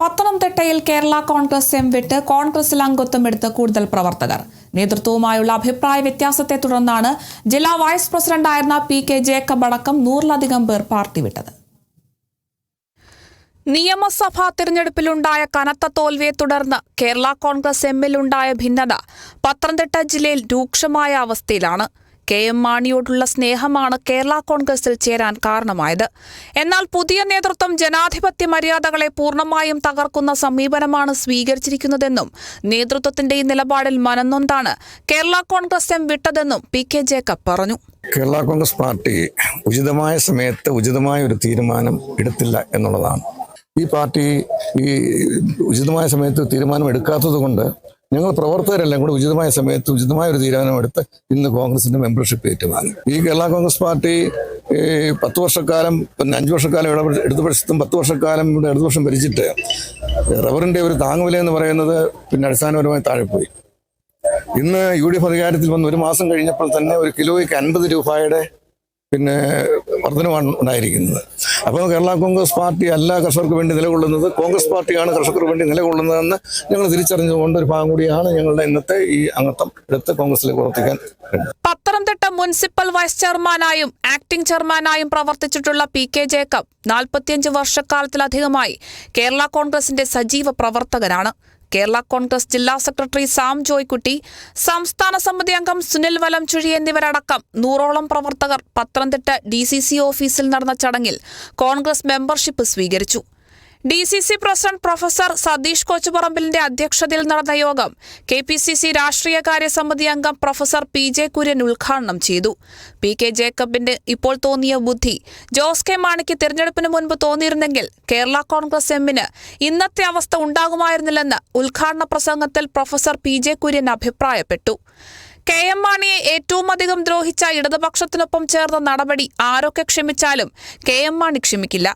പത്തനംതിട്ടയിൽ കേരള കോൺഗ്രസ് എം വിട്ട് കോൺഗ്രസിൽ അംഗത്വമെടുത്ത കൂടുതൽ പ്രവർത്തകർ. നേതൃത്വവുമായുള്ള അഭിപ്രായ വ്യത്യാസത്തെ തുടർന്നാണ് ജില്ലാ വൈസ് പ്രസിഡന്റായിരുന്ന പി.കെ. ജേക്കബ് അടക്കം 100-ലധികം പേർ പാർട്ടി വിട്ടത്. നിയമസഭാ തിരഞ്ഞെടുപ്പിലുണ്ടായ കനത്ത തോൽവിയെ തുടർന്ന് കേരള കോൺഗ്രസ് എമ്മിലുണ്ടായ ഭിന്നത പത്തനംതിട്ട ജില്ലയിൽ രൂക്ഷമായ അവസ്ഥയിലാണ്. കെ.എം. മാണിയോടുള്ള സ്നേഹമാണ് കേരള കോൺഗ്രസിൽ ചേരാൻ കാരണമായത്. എന്നാൽ പുതിയ നേതൃത്വം ജനാധിപത്യ മര്യാദകളെ പൂർണ്ണമായും തകർക്കുന്ന സമീപനമാണ് സ്വീകരിച്ചിരിക്കുന്നതെന്നും നേതൃത്വത്തിന്റെ ഈ നിലപാടിൽ മനംനൊന്താണ് കേരള കോൺഗ്രസ് എം വിട്ടതെന്നും പി.കെ. ജേക്കബ് പറഞ്ഞു. കേരള കോൺഗ്രസ് പാർട്ടി ഉചിതമായ സമയത്ത് ഉചിതമായ ഒരു തീരുമാനം എടുത്തില്ല എന്നുള്ളതാണ്. ഈ പാർട്ടി ഉചിതമായ സമയത്ത് തീരുമാനം എടുക്കാത്തത് കൊണ്ട് ഞങ്ങൾ പ്രവർത്തകരെല്ലാം കൂടി ഉചിതമായ സമയത്ത് ഉചിതമായ ഒരു തീരുമാനമെടുത്ത് ഇന്ന് കോൺഗ്രസിന്റെ മെമ്പർഷിപ്പ് ഏറ്റുവാങ്ങി. ഈ കേരള കോൺഗ്രസ് പാർട്ടി 10 വർഷക്കാലം, പിന്നെ 5 വർഷക്കാലം ഇടതുപക്ഷത്തും 10 വർഷക്കാലം ഇവിടെ ഇടതുപക്ഷം ഭരിച്ചിട്ട് റബ്ബറിന്റെ ഒരു താങ്ങുവില എന്ന് പറയുന്നത് പിന്നെ അടിസ്ഥാനപരമായി താഴെപ്പോയി. ഇന്ന് UDF അധികാരത്തിൽ വന്ന് 1 മാസം കഴിഞ്ഞപ്പോൾ തന്നെ ഒരു കിലോയ്ക്ക് 50 രൂപയുടെ പിന്നെ വർധനമാണ് ഉണ്ടായിരിക്കുന്നത്. അപ്പോൾ കേരള കോൺഗ്രസ് പാർട്ടി അല്ല കർഷകർക്ക് വേണ്ടി നിലകൊള്ളുന്നത്, കോൺഗ്രസ് പാർട്ടിയാണ് കർഷകർക്ക് വേണ്ടി നിലകൊള്ളുന്നതെന്ന് ഞങ്ങൾ തിരിച്ചറിഞ്ഞുകൊണ്ട് ഒരു ഭാഗം കൂടിയാണ് ഞങ്ങളുടെ ഇന്നത്തെ ഈ അംഗത്വം എടുത്ത് കോൺഗ്രസിലേക്ക് പ്രവർത്തിക്കാൻ. പത്തനംതിട്ട മുനിസിപ്പൽ വൈസ് ചെയർമാനായും ആക്ടിംഗ് ചെയർമാനായും പ്രവർത്തിച്ചിട്ടുള്ള പി.കെ. ജേക്കബ് 45 വർഷക്കാലത്തിലധികമായി കേരള കോൺഗ്രസിന്റെ സജീവ പ്രവർത്തകനാണ്. കേരള കോൺഗ്രസ് ജില്ലാ സെക്രട്ടറി സാം ജോയ്ക്കുട്ടി, സംസ്ഥാന സമിതി അംഗം സുനിൽ വലംചുഴി എന്നിവരടക്കം 100ഓളം പ്രവർത്തകർ പത്തനംതിട്ട DCC ഓഫീസിൽ നടന്ന ചടങ്ങിൽ കോൺഗ്രസ് മെമ്പർഷിപ്പ് സ്വീകരിച്ചു. DCC പ്രസിഡന്റ് പ്രൊഫസർ സതീഷ് കൊച്ചുപറമ്പിലിന്റെ അധ്യക്ഷതയിൽ നടന്ന യോഗം KPCC രാഷ്ട്രീയകാര്യ സമിതി അംഗം പ്രൊഫസർ P.J. കുര്യൻ ഉദ്ഘാടനം ചെയ്തു. പി.കെ. ജേക്കബിന്റെ ഇപ്പോൾ തോന്നിയ ബുദ്ധി ജോസ് കെ മാണിക്ക് തിരഞ്ഞെടുപ്പിന് മുൻപ് തോന്നിയിരുന്നെങ്കിൽ കേരള കോൺഗ്രസ് എമ്മിന് ഇന്നത്തെ അവസ്ഥ ഉണ്ടാകുമായിരുന്നില്ലെന്ന് ഉദ്ഘാടന പ്രസംഗത്തിൽ പ്രൊഫസർ P.J. കുര്യൻ അഭിപ്രായപ്പെട്ടു. കെ.എം. മാണിയെ ഏറ്റവും അധികം ദ്രോഹിച്ച ഇടതുപക്ഷത്തിനൊപ്പം ചേർന്ന നടപടി ആരൊക്കെ ക്ഷമിച്ചാലും കെ.എം. മാണി ക്ഷമിക്കില്ല.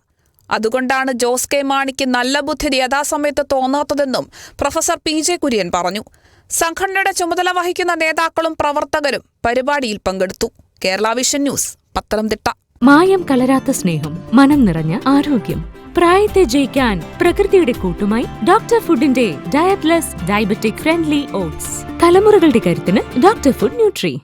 അതുകൊണ്ടാണ് ജോസ് കെ മാണിക്ക് നല്ല ബുദ്ധി യഥാസമയത്ത് തോന്നാത്തതെന്നും പ്രൊഫസർ P.J. കുര്യൻ പറഞ്ഞു. സംഘടനയുടെ ചുമതല വഹിക്കുന്ന നേതാക്കളും പ്രവർത്തകരും പരിപാടിയിൽ പങ്കെടുത്തു. Kerala vision news, Pathanamthitta. മായം കലരാത്ത സ്നേഹം, മനം നിറഞ്ഞ ആരോഗ്യം. പ്രായത്തെ ജയിക്കാൻ പ്രകൃതിയുടെ കൂട്ടുമായി ഡോക്ടർ ഫുഡിന്റെ ഡയറ്റ്ലെസ് ഡയബറ്റിക് ഫ്രണ്ട്ലി ഓട്സ്. തലമുറകളുടെ കരുത്തിന് ഡോക്ടർ ഫുഡ് ന്യൂട്രി.